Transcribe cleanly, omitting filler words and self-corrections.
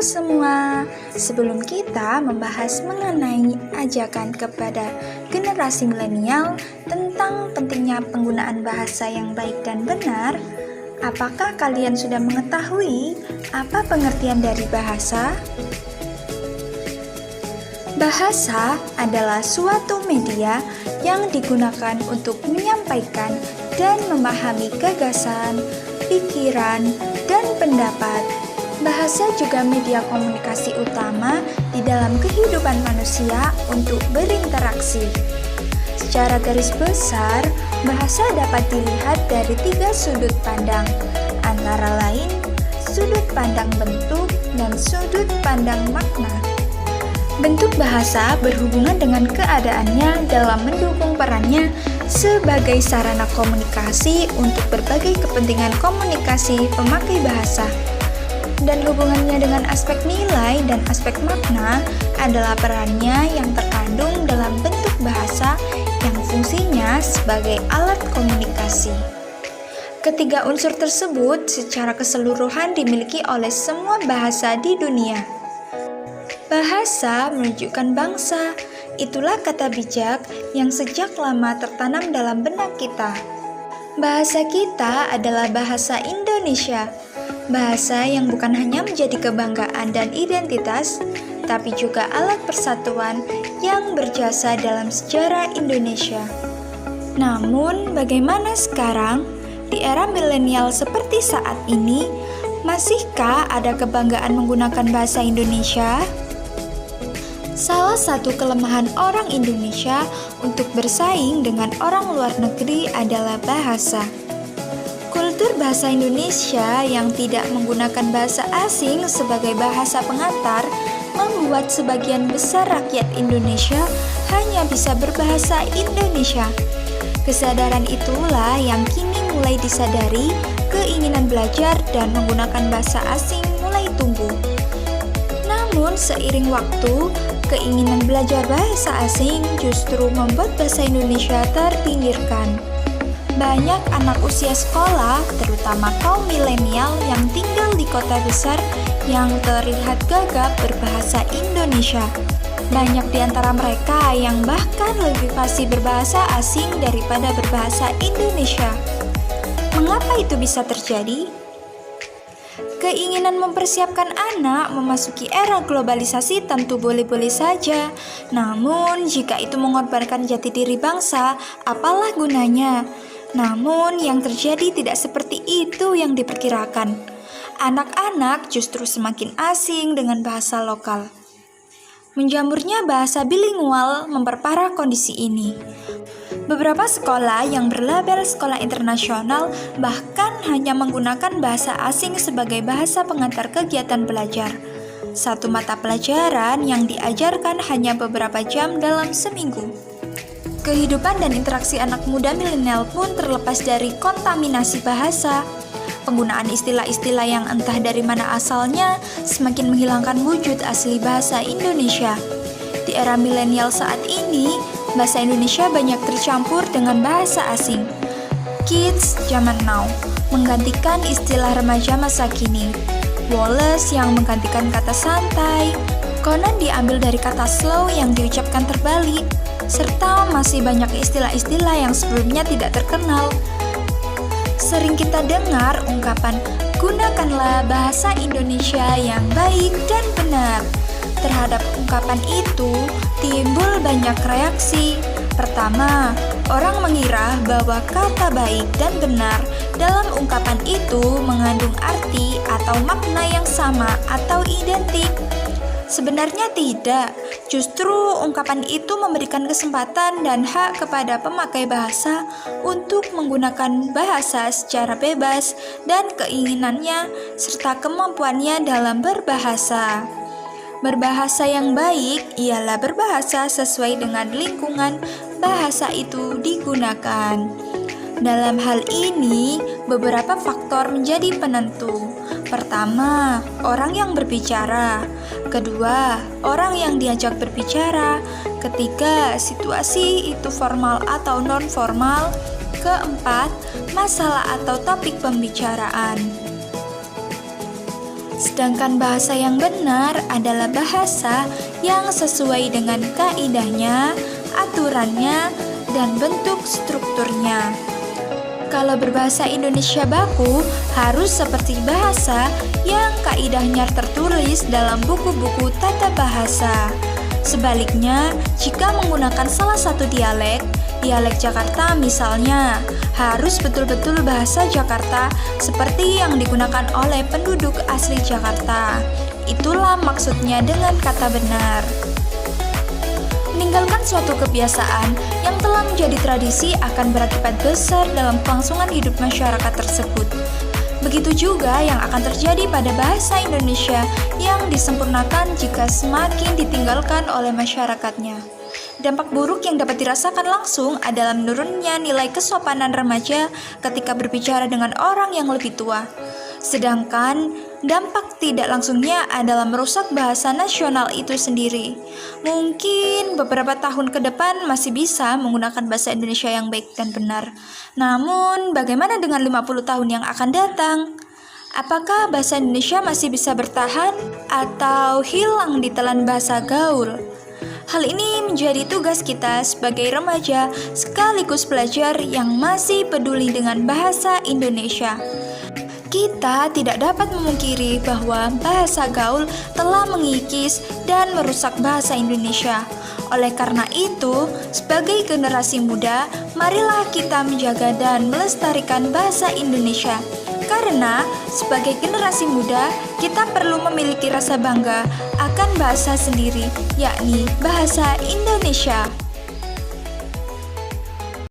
semua, sebelum kita membahas mengenai ajakan kepada generasi milenial tentang pentingnya penggunaan bahasa yang baik dan benar, apakah kalian sudah mengetahui apa pengertian dari bahasa? Bahasa adalah suatu media yang digunakan untuk menyampaikan dan memahami gagasan, pikiran, dan pendapat. Bahasa juga media komunikasi utama di dalam kehidupan manusia untuk berinteraksi. Secara garis besar, bahasa dapat dilihat dari 3 sudut pandang, antara lain sudut pandang bentuk dan sudut pandang makna. Bentuk bahasa berhubungan dengan keadaannya dalam mendukung perannya sebagai sarana komunikasi untuk berbagai kepentingan komunikasi pemakai bahasa. Dan hubungannya dengan aspek nilai dan aspek makna adalah perannya yang terkandung dalam bentuk bahasa yang fungsinya sebagai alat komunikasi. Ketiga unsur tersebut secara keseluruhan dimiliki oleh semua bahasa di dunia. Bahasa menunjukkan bangsa, itulah kata bijak yang sejak lama tertanam dalam benak kita. Bahasa kita adalah bahasa Indonesia, bahasa yang bukan hanya menjadi kebanggaan dan identitas, tapi juga alat persatuan yang berjasa dalam sejarah Indonesia. Namun, bagaimana sekarang, di era milenial seperti saat ini, masihkah ada kebanggaan menggunakan bahasa Indonesia? Salah satu kelemahan orang Indonesia untuk bersaing dengan orang luar negeri adalah bahasa. Kultur bahasa Indonesia yang tidak menggunakan bahasa asing sebagai bahasa pengantar membuat sebagian besar rakyat Indonesia hanya bisa berbahasa Indonesia. Kesadaran itulah yang kini mulai disadari, keinginan belajar dan menggunakan bahasa asing mulai tumbuh. Namun seiring waktu, keinginan belajar bahasa asing justru membuat bahasa Indonesia terpinggirkan. Banyak anak usia sekolah, terutama kaum milenial yang tinggal di kota besar yang terlihat gagap berbahasa Indonesia. Banyak di antara mereka yang bahkan lebih fasih berbahasa asing daripada berbahasa Indonesia. Mengapa itu bisa terjadi? Keinginan mempersiapkan anak memasuki era globalisasi tentu boleh-boleh saja. Namun, jika itu mengorbankan jati diri bangsa, apalah gunanya? Namun, yang terjadi tidak seperti itu yang diperkirakan. Anak-anak justru semakin asing dengan bahasa lokal. Menjamurnya bahasa bilingual memperparah kondisi ini. Beberapa sekolah yang berlabel sekolah internasional bahkan hanya menggunakan bahasa asing sebagai bahasa pengantar kegiatan belajar. Satu mata pelajaran yang diajarkan hanya beberapa jam dalam seminggu. Kehidupan dan interaksi anak muda milenial pun terlepas dari kontaminasi bahasa. Penggunaan istilah-istilah yang entah dari mana asalnya semakin menghilangkan wujud asli bahasa Indonesia. Di era milenial saat ini, bahasa Indonesia banyak tercampur dengan bahasa asing. Kids zaman now menggantikan istilah remaja masa kini. Woles yang menggantikan kata santai. Conan diambil dari kata slow yang diucapkan terbalik. Serta masih banyak istilah-istilah yang sebelumnya tidak terkenal. Sering kita dengar ungkapan, gunakanlah bahasa Indonesia yang baik dan benar. Terhadap ungkapan itu, timbul banyak reaksi. Pertama, orang mengira bahwa kata baik dan benar dalam ungkapan itu mengandung arti atau makna yang sama atau identik. Sebenarnya tidak, justru ungkapan itu memberikan kesempatan dan hak kepada pemakai bahasa untuk menggunakan bahasa secara bebas dan keinginannya serta kemampuannya dalam berbahasa. Berbahasa yang baik ialah berbahasa sesuai dengan lingkungan bahasa itu digunakan. Dalam hal ini, beberapa faktor menjadi penentu. Pertama, orang yang berbicara. Kedua, orang yang diajak berbicara. Ketiga, situasi itu formal atau non-formal. Keempat, masalah atau topik pembicaraan. Sedangkan bahasa yang benar adalah bahasa yang sesuai dengan kaidahnya, aturannya, dan bentuk strukturnya. Kalau berbahasa Indonesia baku, harus seperti bahasa yang kaidahnya tertulis dalam buku-buku tata bahasa. Sebaliknya, jika menggunakan salah satu dialek Jakarta misalnya, harus betul-betul bahasa Jakarta seperti yang digunakan oleh penduduk asli Jakarta. Itulah maksudnya dengan kata benar. Meninggalkan suatu kebiasaan yang telah menjadi tradisi akan berakibat besar dalam kelangsungan hidup masyarakat tersebut. Begitu juga yang akan terjadi pada bahasa Indonesia yang disempurnakan jika semakin ditinggalkan oleh masyarakatnya. Dampak buruk yang dapat dirasakan langsung adalah menurunnya nilai kesopanan remaja ketika berbicara dengan orang yang lebih tua. Sedangkan dampak tidak langsungnya adalah merusak bahasa nasional itu sendiri. Mungkin beberapa tahun ke depan masih bisa menggunakan bahasa Indonesia yang baik dan benar. Namun, bagaimana dengan 50 tahun yang akan datang? Apakah bahasa Indonesia masih bisa bertahan atau hilang ditelan bahasa gaul? Hal ini menjadi tugas kita sebagai remaja sekaligus pelajar yang masih peduli dengan bahasa Indonesia. Kita tidak dapat memungkiri bahwa bahasa gaul telah mengikis dan merusak bahasa Indonesia. Oleh karena itu, sebagai generasi muda, marilah kita menjaga dan melestarikan bahasa Indonesia. Karena sebagai generasi muda, kita perlu memiliki rasa bangga akan bahasa sendiri, yakni bahasa Indonesia.